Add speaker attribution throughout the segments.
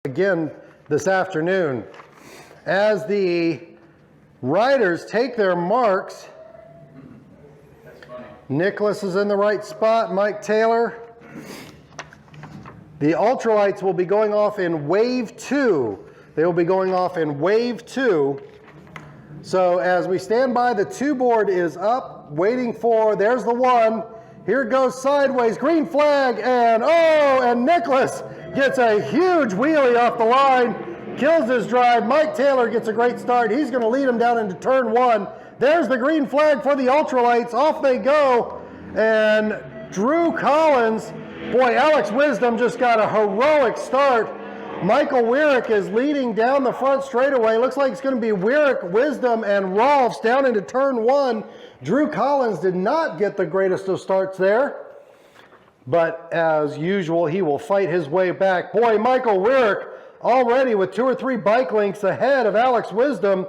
Speaker 1: again this afternoon. As the riders take their marks, Nicholas is in the right spot, Mike Taylor. The ultralights will be going off in wave 2. They will be going off in wave 2. So as we stand by, the 2 board is up, waiting for, there's the 1. Here it goes sideways, green flag, and and Nicholas gets a huge wheelie off the line, kills his drive. Mike Taylor gets a great start. He's going to lead him down into turn 1. There's the green flag for the ultralights. Off they go. And Drew Collins, boy, Alex Wisdom just got a heroic start. Michael Weirick is leading down the front straightaway. Looks like it's going to be Weirick, Wisdom, and Rolfs down into turn 1. Drew Collins did not get the greatest of starts there, but as usual, he will fight his way back. Boy, Michael Weirick already with 2 or 3 bike lengths ahead of Alex Wisdom.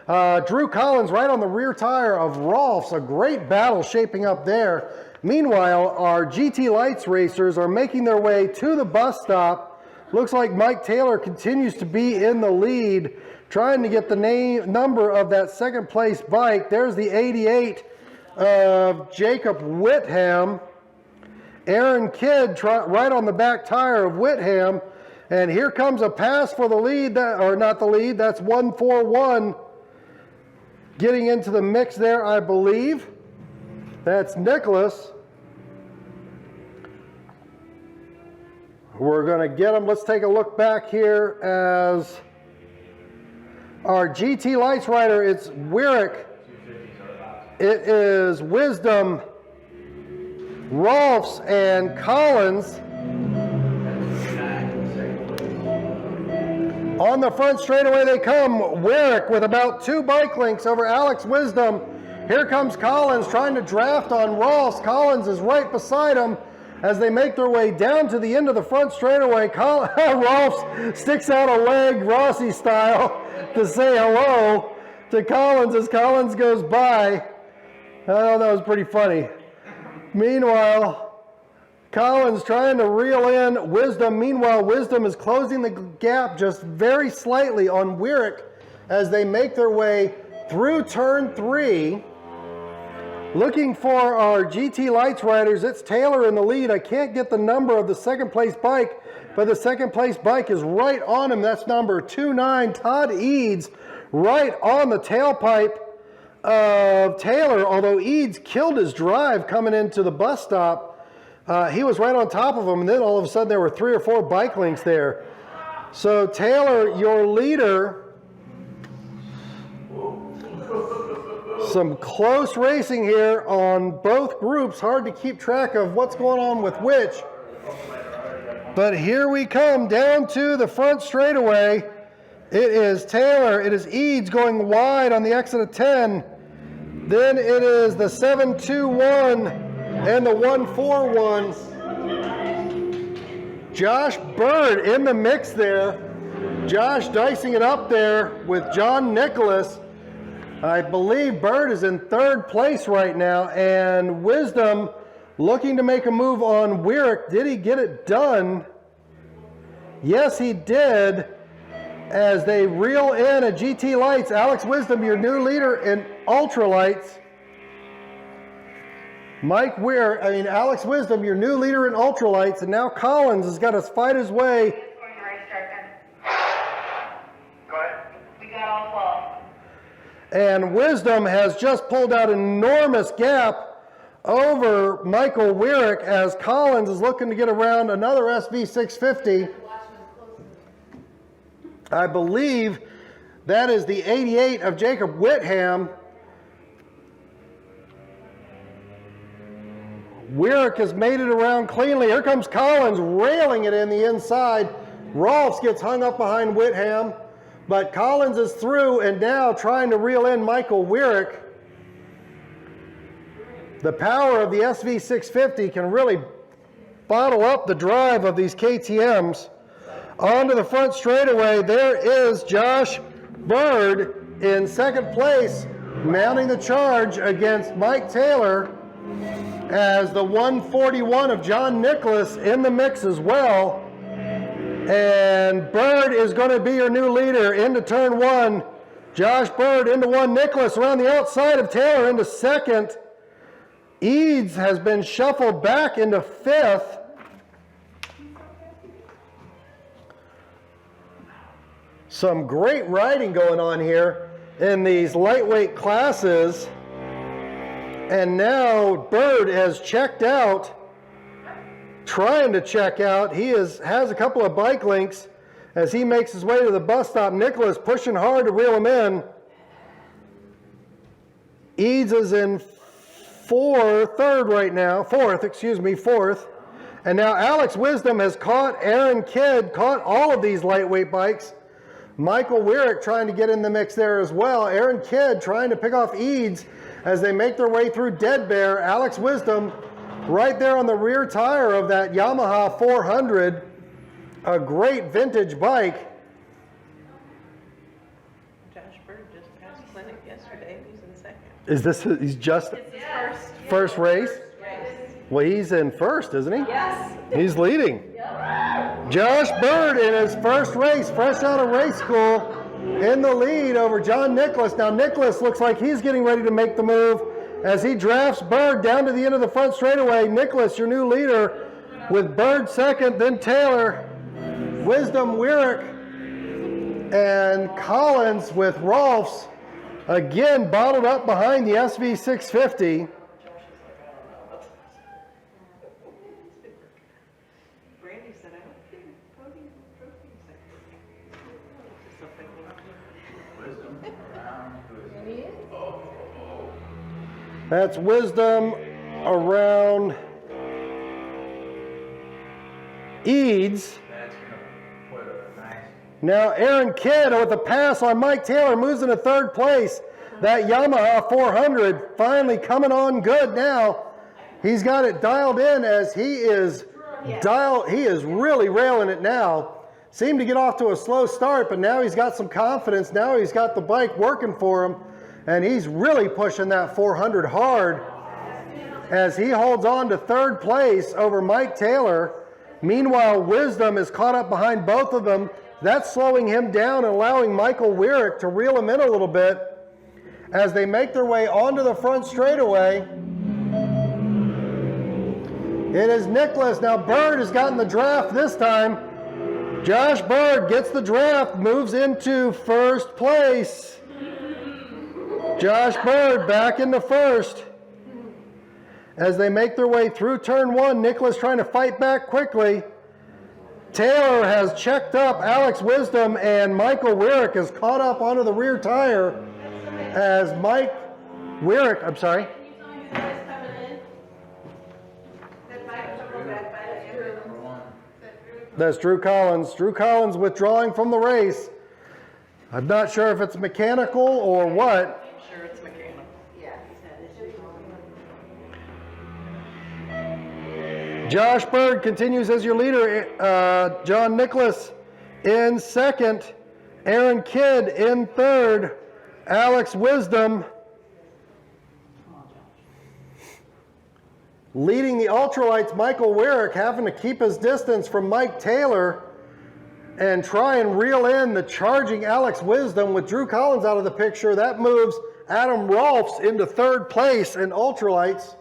Speaker 1: Drew Collins right on the rear tire of Rolfs. A great battle shaping up there. Meanwhile, our GT Lights racers are making their way to the bus stop. Looks like Mike Taylor continues to be in the lead, trying to get the number of that second place bike. There's the 88 of Jacob Whitham. Aaron Kidd right on the back tire of Whitham. And here comes a pass for the lead, or not the lead, that's 141. Getting into the mix there, I believe. That's Nicholas. We're going to get him. Let's take a look back here as our GT Lights rider. It's Weirick. It is Wisdom, Rolfs, and Collins. On the front straightaway they come. Weirick with about 2 bike lengths over Alex Wisdom. Here comes Collins trying to draft on Rolfs. Collins is right beside him as they make their way down to the end of the front straightaway. Rolfs sticks out a leg, Rossi style, to say hello to Collins as Collins goes by. Oh, that was pretty funny. Meanwhile, Collins trying to reel in Wisdom. Meanwhile, Wisdom is closing the gap just very slightly on Weirick as they make their way through turn 3. Looking for our GT Lights riders, it's Taylor in the lead. I can't get the number of the second place bike, but the second place bike is right on him. That's number 29, Todd Eads, right on the tailpipe of Taylor. Although Eads killed his drive coming into the bus stop, he was right on top of him, and then all of a sudden there were 3 or 4 bike links there. So Taylor, your leader. Some close racing here on both groups. Hard to keep track of what's going on with which. But here we come down to the front straightaway. It is Taylor. It is Eads going wide on the exit of 10. Then it is the 721 and the 141. Josh Bird in the mix there. Josh dicing it up there with John Nicholas. I believe Bird is in 3rd place right now, and Wisdom looking to make a move on Weirick. Did he get it done? Yes, he did, as they reel in a GT Lights. Alex Wisdom, your new leader in ultralights. Alex Wisdom, your new leader in ultralights, and now Collins has got to fight his way. And Wisdom has just pulled out an enormous gap over Michael Weirick as Collins is looking to get around another SV650. I believe that is the 88 of Jacob Whitham. Weirick has made it around cleanly. Here comes Collins railing it in the inside. Rolfs gets hung up behind Whitham. But Collins is through and now trying to reel in Michael Weirick. The power of the SV650 can really bottle up the drive of these KTMs. Onto the front straightaway, there is Josh Bird in 2nd place, mounting the charge against Mike Taylor, as the 141 of John Nicholas in the mix as well. And Bird is going to be your new leader into turn one. Josh Bird into one. Nicholas around the outside of Taylor into second. Eads has been shuffled back into fifth. Some great riding going on here in these lightweight classes. And now Bird has checked out, trying to check out. He has a couple of bike links as he makes his way to the bus stop. Nicholas pushing hard to reel him in. Eads is in fourth. And now Alex Wisdom has caught Aaron Kidd, caught all of these lightweight bikes. Michael Wyrick trying to get in the mix there as well. Aaron Kidd trying to pick off Eads as they make their way through Dead Bear. Alex Wisdom right there on the rear tire of that Yamaha 400. A great vintage bike.
Speaker 2: Josh Bird just passed clinic yesterday. He's in second.
Speaker 1: Is this, he's just
Speaker 2: It's his
Speaker 1: first race? Well, he's in first, isn't he?
Speaker 2: Yes.
Speaker 1: He's leading. Josh Bird in his first race, fresh out of race school, in the lead over John Nicholas. Now Nicholas looks like he's getting ready to make the move as he drafts Bird down to the end of the front straightaway. Nicholas, your new leader, with Bird second, then Taylor, Wisdom, Wyrick, and Collins with Rolfs, again bottled up behind the SV650. That's Wisdom around Eads. Now Aaron Kidd with a pass on Mike Taylor moves into third place. That Yamaha 400 finally coming on good now. He's got it dialed in as he is really railing it now. Seemed to get off to a slow start, but now he's got some confidence. Now he's got the bike working for him. And he's really pushing that 400 hard as he holds on to third place over Mike Taylor. Meanwhile, Wisdom is caught up behind both of them. That's slowing him down and allowing Michael Wyrick to reel him in a little bit as they make their way onto the front straightaway. It is Nicholas. Now Bird has gotten the draft this time. Josh Bird gets the draft, moves into first place. Josh Bird back into first. As they make their way through turn one, Nicholas trying to fight back quickly. Taylor has checked up Alex Wisdom, and Michael Wyrick is caught up onto the rear tire as Mike Wyrick, I'm sorry. That's Drew Collins. Drew Collins withdrawing from the race. I'm not sure if it's mechanical or what.
Speaker 2: I'm sure it's mechanical.
Speaker 1: Josh Bird continues as your leader. John Nicholas in second. Aaron Kidd in third. Alex Wisdom leading the ultralights. Michael Wyrick having to keep his distance from Mike Taylor and try and reel in the charging Alex Wisdom. With Drew Collins out of the picture, that moves Adam Rolfs into third place in ultralights.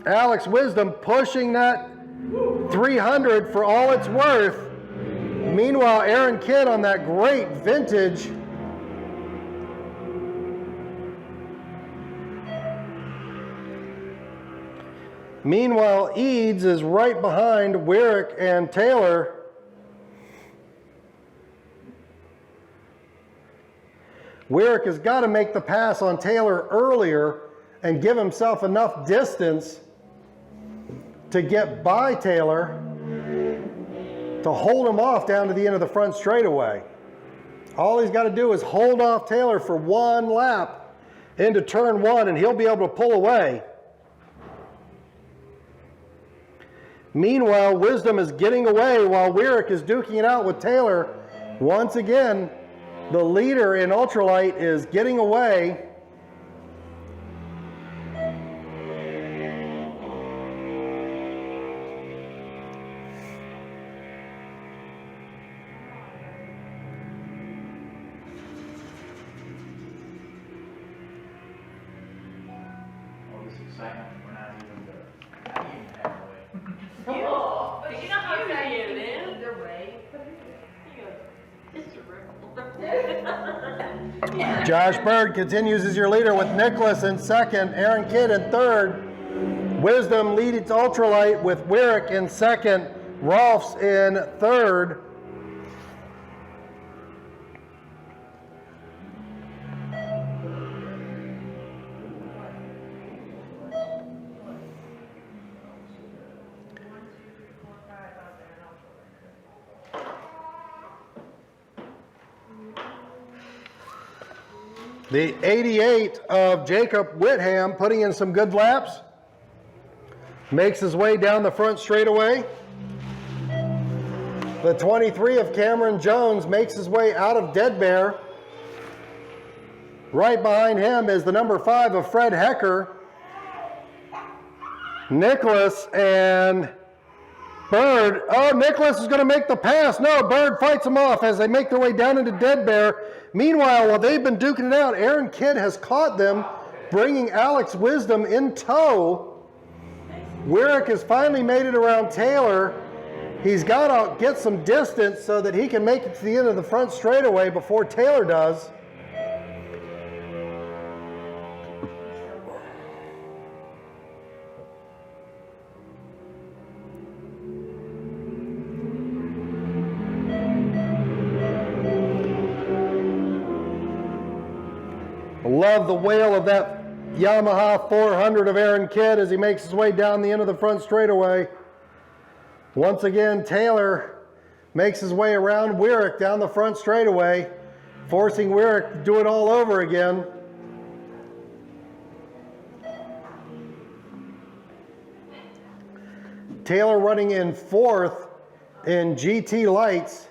Speaker 1: Alex Wisdom pushing that 300 for all it's worth. Meanwhile, Aaron Kidd on that great vintage Meanwhile, Eads is right behind Wyrick and Taylor. Wyrick has got to make the pass on Taylor earlier and give himself enough distance to get by Taylor to hold him off down to the end of the front straightaway. All he's got to do is hold off Taylor for one lap into turn one, and he'll be able to pull away. Meanwhile, Wisdom is getting away while Wyrick is duking it out with Taylor. Once again, the leader in ultralight is getting away.
Speaker 3: excitement. We're not even halfway.
Speaker 2: But you know how excited it is?
Speaker 4: Either way.
Speaker 2: It's a ripple.
Speaker 1: Josh Bird continues as your leader with Nicholas in second, Aaron Kidd in third. Wisdom leads Ultralight with Wyrick in second, Rolfs in third. The 88 of Jacob Whitham putting in some good laps. Makes his way down the front straightaway. The 23 of Cameron Jones makes his way out of Dead Bear. Right behind him is the number 5 of Fred Hecker. Nicholas and Bird. Oh, Nicholas is going to make the pass. No, Bird fights him off as they make their way down into Dead Bear. Meanwhile, while they've been duking it out, Aaron Kidd has caught them, bringing Alex Wisdom in tow. Wyrick has finally made it around Taylor. He's got to get some distance so that he can make it to the end of the front straightaway before Taylor does. Love the wail of that Yamaha 400 of Aaron Kidd as he makes his way down the end of the front straightaway. Once again, Taylor makes his way around Wyrick down the front straightaway, forcing Wyrick to do it all over again. Taylor running in fourth in GT Lights.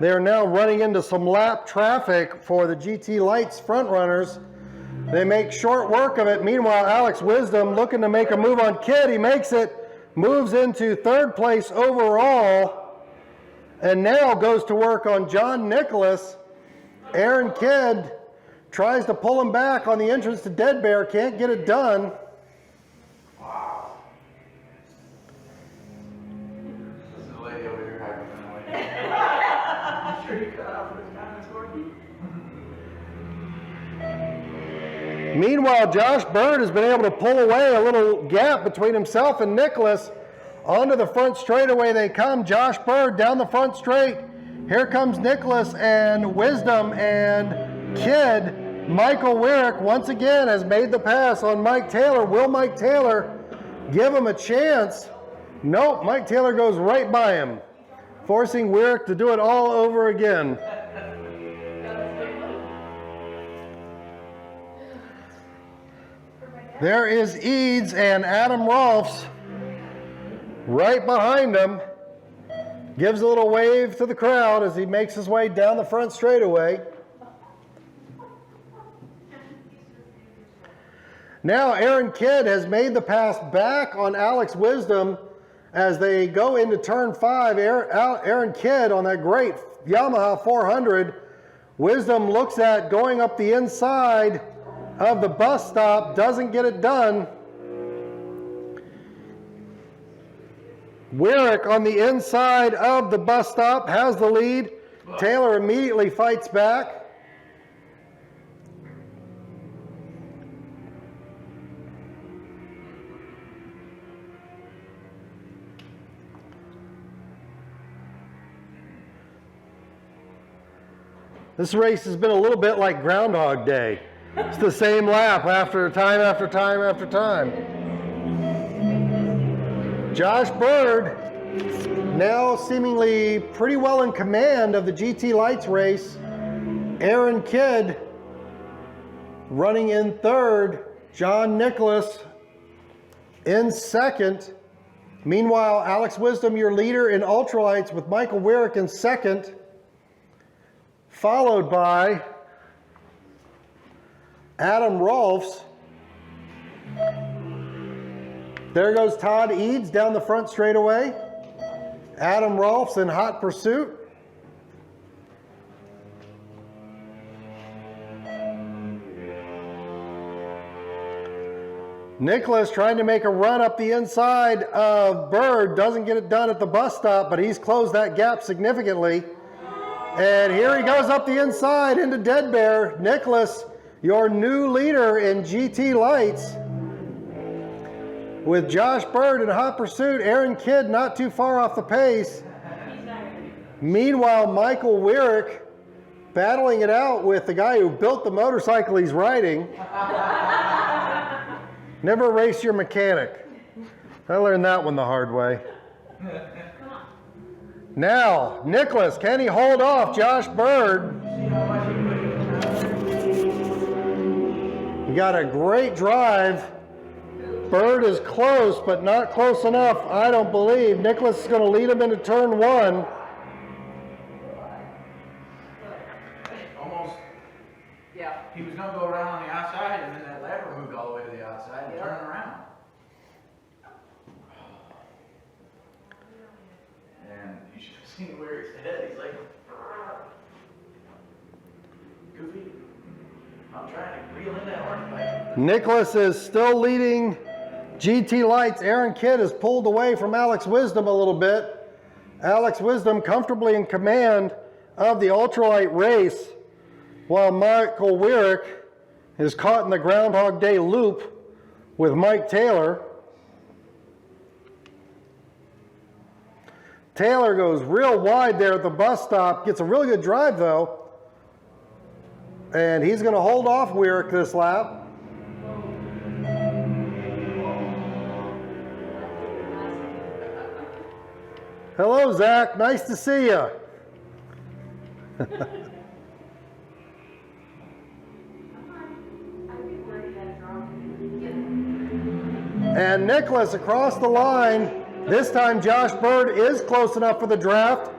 Speaker 1: They are now running into some lap traffic for the GT Lights front runners. They make short work of it. Meanwhile, Alex Wisdom looking to make a move on Kidd. He makes it, moves into third place overall, and now goes to work on John Nicholas. Aaron Kidd tries to pull him back on the entrance to Dead Bear, can't get it done.
Speaker 3: This is the lady over here hyperventilating. I'm sure you cut off those comments, Gordon.
Speaker 1: Meanwhile, Josh Bird has been able to pull away a little gap between himself and Nicholas. Onto the front straightaway they come. Josh Bird down the front straight. Here comes Nicholas and Wisdom and Kidd. Michael Wyrick once again has made the pass on Mike Taylor. Will Mike Taylor give him a chance? Nope, Mike Taylor goes right by him, forcing Wyrick to do it all over again. There is Eads and Adam Rolfs right behind him. Gives a little wave to the crowd as he makes his way down the front straightaway. Now Aaron Kidd has made the pass back on Alex Wisdom as they go into turn 5. Aaron Kidd on that great Yamaha 400. Wisdom looks at going up the inside of the bus stop, doesn't get it done. Wyrick on the inside of the bus stop has the lead. Taylor immediately fights back. This race has been a little bit like Groundhog Day. It's the same lap after time after time after time. Josh Bird now seemingly pretty well in command of the GT Lights race. Aaron Kidd running in third. John Nicholas in second. Meanwhile, Alex Wisdom, your leader in ultralights, with Michael Wyrick in second, followed by Adam Rolfs. There goes Todd Eads down the front straightaway. Adam Rolfs in hot pursuit. Nicholas trying to make a run up the inside of Bird. Doesn't get it done at the bus stop, but he's closed that gap significantly. And here he goes up the inside into Dead Bear. Nicholas, your new leader in GT Lights. With Josh Bird in hot pursuit, Aaron Kidd not too far off the pace. Meanwhile, Michael Wyrick battling it out with the guy who built the motorcycle he's riding. Never race your mechanic. I learned that one the hard way. Now, Nicholas, can he hold off Josh Bird? He got a great drive. Bird is close, but not close enough, I don't believe. Nicholas is going to lead him into turn one.
Speaker 3: Almost. Yeah. He was going to go around on the outside, and then that lever moved all the way to the outside and turn around. And you should have seen where he's head. He's like, goofy. I'm trying to reel in that horn pipe.
Speaker 1: Nicholas is still leading GT Lights. Aaron Kidd has pulled away from Alex Wisdom a little bit. Alex Wisdom comfortably in command of the ultralight race, while Michael Wyrick is caught in the Groundhog Day loop with Mike Taylor. Taylor goes real wide there at the bus stop, gets a really good drive though, and he's going to hold off Wyrick this lap. Hello, Zach. Nice to see you. And Nicholas across the line. This time Josh Bird is close enough for the draft.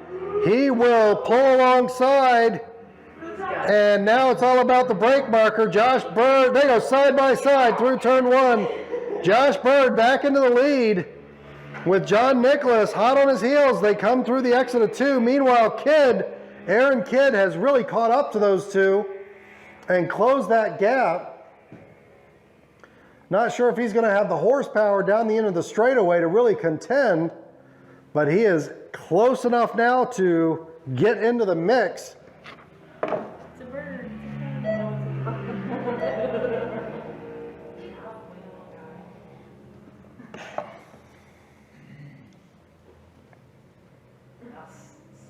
Speaker 1: He will pull alongside. And now it's all about the brake marker. Josh Bird, they go side by side through turn one. Josh Bird back into the lead with John Nicholas hot on his heels. They come through the exit of two. Meanwhile, Aaron Kidd has really caught up to those two and closed that gap. Not sure if he's going to have the horsepower down the end of the straightaway to really contend, but he is close enough now to get into the mix.
Speaker 2: It's a bird.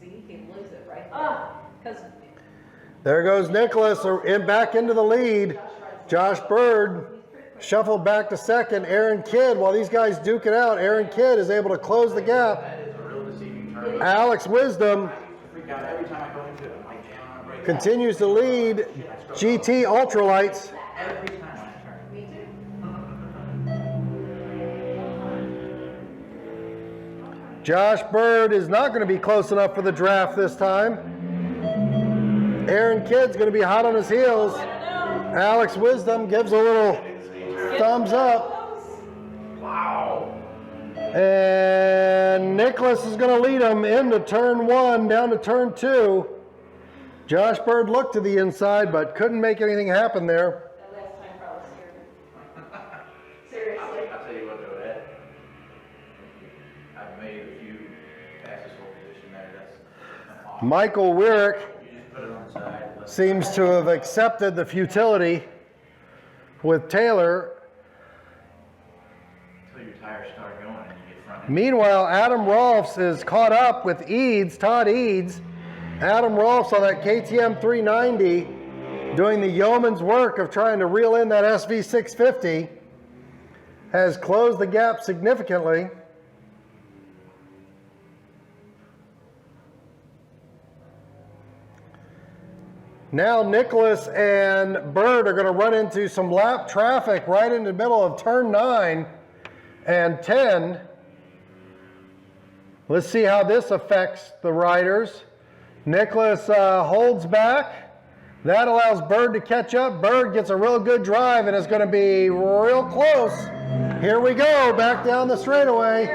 Speaker 2: See, he lose it right there.
Speaker 1: There goes Nicholas back into the lead. Josh Bird shuffled back to second. Aaron Kidd, while these guys duke it out, Aaron Kidd is able to close the gap.
Speaker 3: That is a real deceiving turn.
Speaker 1: Alex Wisdom
Speaker 3: Freak out every time I go into it. I'm like, damn, I'm breaking.
Speaker 1: continues to lead GT Ultralights.
Speaker 3: Every time I turn. Me too.
Speaker 1: Josh Bird is not going to be close enough for the draft this time. Aaron Kidd's going to be hot on his heels. Alex Wisdom gives a little thumbs up.
Speaker 3: Wow.
Speaker 1: And Nicholas is going to lead him into turn one, down to turn two. Josh Bird looked to the inside, but couldn't make anything happen there.
Speaker 2: That last time probably scared him. Seriously.
Speaker 3: I'll tell you what, though, Ed. I've made a few passes for position there. That's awesome.
Speaker 1: Michael Wyrick
Speaker 3: You just put it on the side.
Speaker 1: seems to have accepted the futility with Taylor.
Speaker 3: Until your tires start going and you get front.
Speaker 1: Meanwhile, Adam Rolfs is caught up with Todd Eads. Adam Rolfs on that KTM 390 doing the yeoman's work of trying to reel in that SV650 has closed the gap significantly. Now Nicholas and Bird are going to run into some lap traffic right in the middle of turn 9 and 10. Let's see how this affects the riders. Nicholas holds back. That allows Bird to catch up. Bird gets a real good drive and is going to be real close. Here we go, back down the straightaway.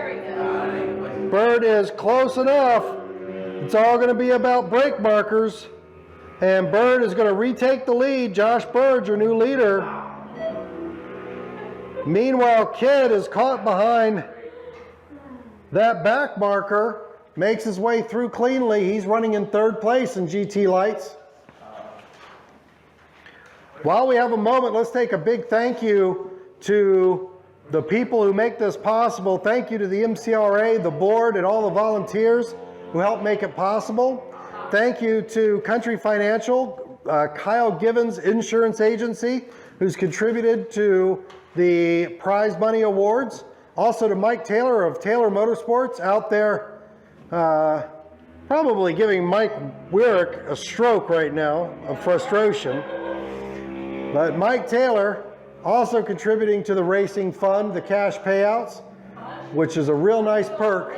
Speaker 1: Bird is close enough. It's all going to be about brake markers. And Bird is going to retake the lead. Josh Bird, your new leader. Meanwhile, Kid is caught behind that back marker, makes his way through cleanly. He's running in third place in GT Lights. While we have a moment, let's take a big thank you to the people who make this possible. Thank you to the MCRA, the board, and all the volunteers who help make it possible. Thank you to Country Financial, Kyle Givens Insurance Agency, who's contributed to the prize money awards. Also to Mike Taylor of Taylor Motorsports out there, probably giving Mike Wyrick a stroke right now of frustration. But Mike Taylor also contributing to the racing fund, the cash payouts, which is a real nice perk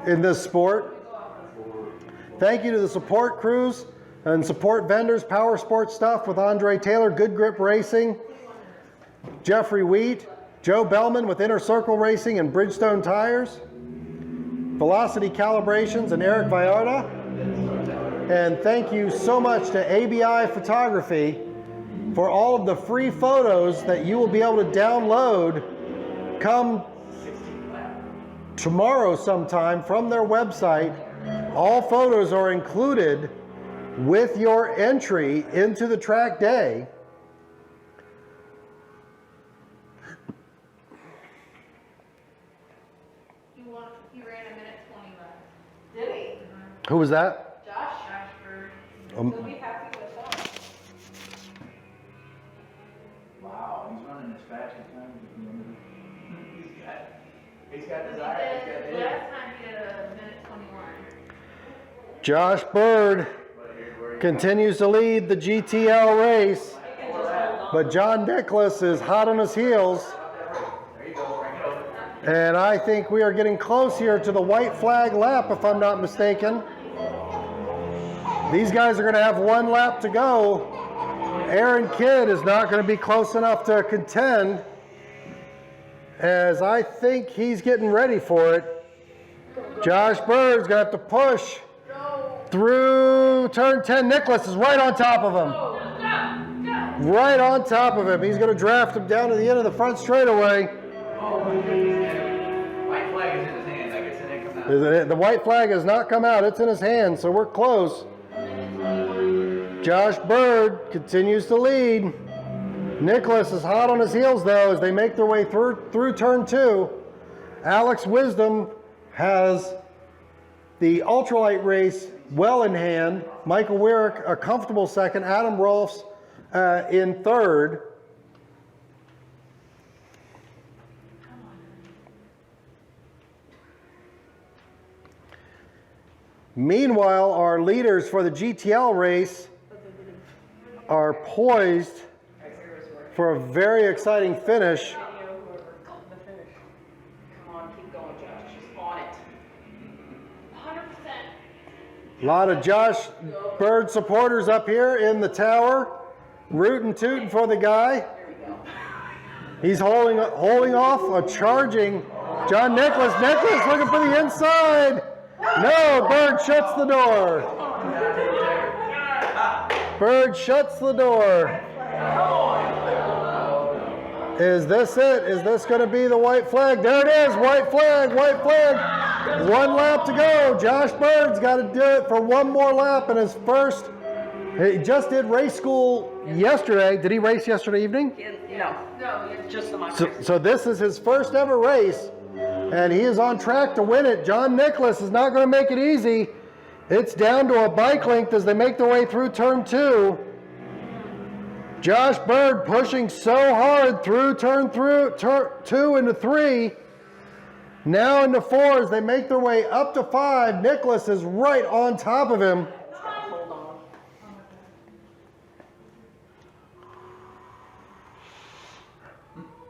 Speaker 1: in this sport. Thank you to the support crews and support vendors, Power Sports Stuff with Andre Taylor, Good Grip Racing, Jeffrey Wheat, Joe Bellman with Inner Circle Racing and Bridgestone Tires, Velocity Calibrations and Eric Vallarta. And thank you so much to ABI Photography for all of the free photos that you will be able to download come tomorrow sometime from their website. All photos are included with your entry into the track day.
Speaker 4: He ran a minute 20 left.
Speaker 2: Did he?
Speaker 1: Who was that?
Speaker 4: Josh Bird.
Speaker 2: He'll be happy with that.
Speaker 3: Wow, he's running as fast as time. He's got
Speaker 4: He
Speaker 3: desire, he's got
Speaker 4: did,
Speaker 3: the hit.
Speaker 4: last time he did a minute 21.
Speaker 1: Josh Bird continues to lead the GTL race, but John Nicholas is hot on his heels.
Speaker 3: There you go, bring it over.
Speaker 1: And I think we are getting close here to the white flag lap, if I'm not mistaken. These guys are going to have one lap to go. Aaron Kidd is not going to be close enough to contend, as I think he's getting ready for it. Josh Bird's going to have to push through turn 10. Nicholas is right on top of him. Right on top of him. He's going to draft him down to the end of the front straightaway.
Speaker 3: White flag is in his hand, I guess it ain't come out.
Speaker 1: The white flag has not come out. It's in his hand, so we're close. Josh Bird continues to lead. Nicholas is hot on his heels, though, as they make their way through turn 2. Alex Wisdom has the ultralight race well in hand. Michael Wyrick a comfortable second. Adam Rolfs in third. Meanwhile, our leaders for the GTL race are poised for a very exciting finish.
Speaker 2: The finish. Come on, keep going, Josh. Just on it.
Speaker 4: 100%.
Speaker 1: A lot of Josh Bird supporters up here in the tower, rootin' tootin' for the guy. He's holding off a charging John Nicholas. Nicholas looking for the inside. No, Bird shuts the door. Bird shuts the door. Is this it? Is this going to be the white flag? There it is, white flag, white flag. One lap to go. Josh Bird's got to do it for one more lap in his first. He just did race school yesterday. Did he race yesterday evening?
Speaker 2: No, just the mic.
Speaker 1: So this is his first ever race, and he is on track to win it. John Nicholas is not going to make it easy. It's down to a bike length as they make their way through turn 2. Josh Bird pushing so hard through turn 2 into 3. Now into 4 as they make their way up to 5. Nicholas is right on top of him.
Speaker 2: Hold on.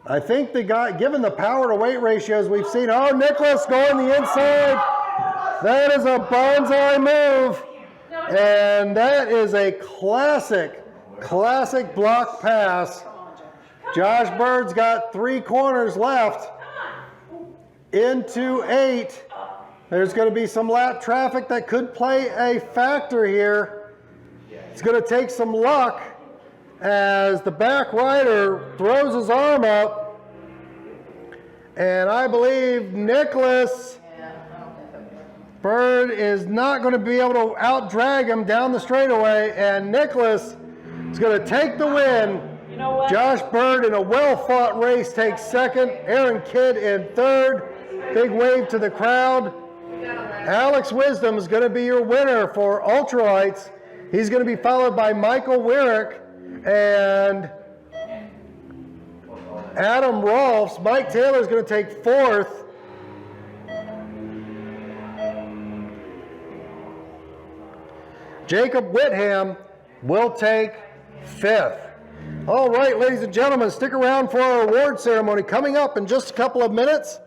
Speaker 1: I think the guy, given the power to weight ratios we've seen, oh, Nicholas going the inside. That is a bonsai move. And that is a classic block pass. Josh Bird's got 3 corners left into 8. There's going to be some lap traffic that could play a factor here. It's going to take some luck as the back rider throws his arm up. And I believe Nicholas Bird is not going to be able to out-drag him down the straightaway, and Nicholas is going to take the win.
Speaker 2: You know what?
Speaker 1: Josh Bird in a well-fought race takes second. Aaron Kidd in third. Big wave to the crowd. Alex Wisdom is going to be your winner for Ultralights. He's going to be followed by Michael Wyrick and Adam Rolfs. Mike Taylor is going to take fourth. Jacob Whitham will take fifth. All right, ladies and gentlemen, stick around for our award ceremony coming up in just a couple of minutes.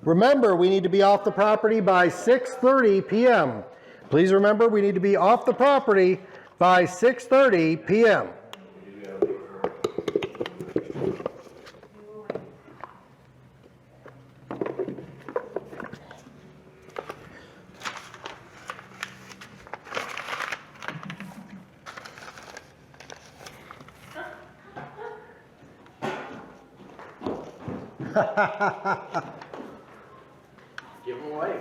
Speaker 1: Remember, we need to be off the property by 6:30 p.m. Please remember, we need to be off the property by 6:30 p.m.
Speaker 3: Give them away.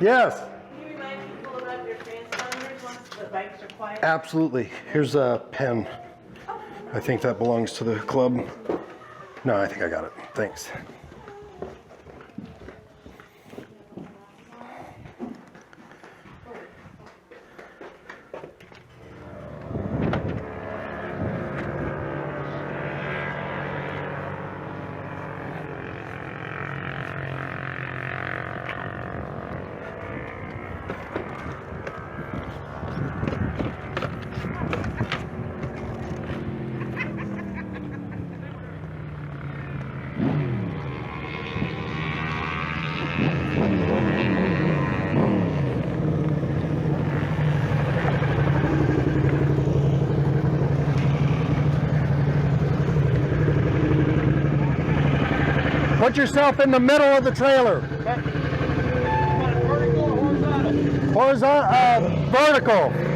Speaker 1: Yes,
Speaker 5: Can you remind people about your transponders once the bikes are quiet?
Speaker 1: absolutely. Here's a pen. I think that belongs to the club. No, I think I got it. Thanks. Put yourself in the middle of the trailer.
Speaker 3: Vertical or horizontal?
Speaker 1: Horizontal, vertical.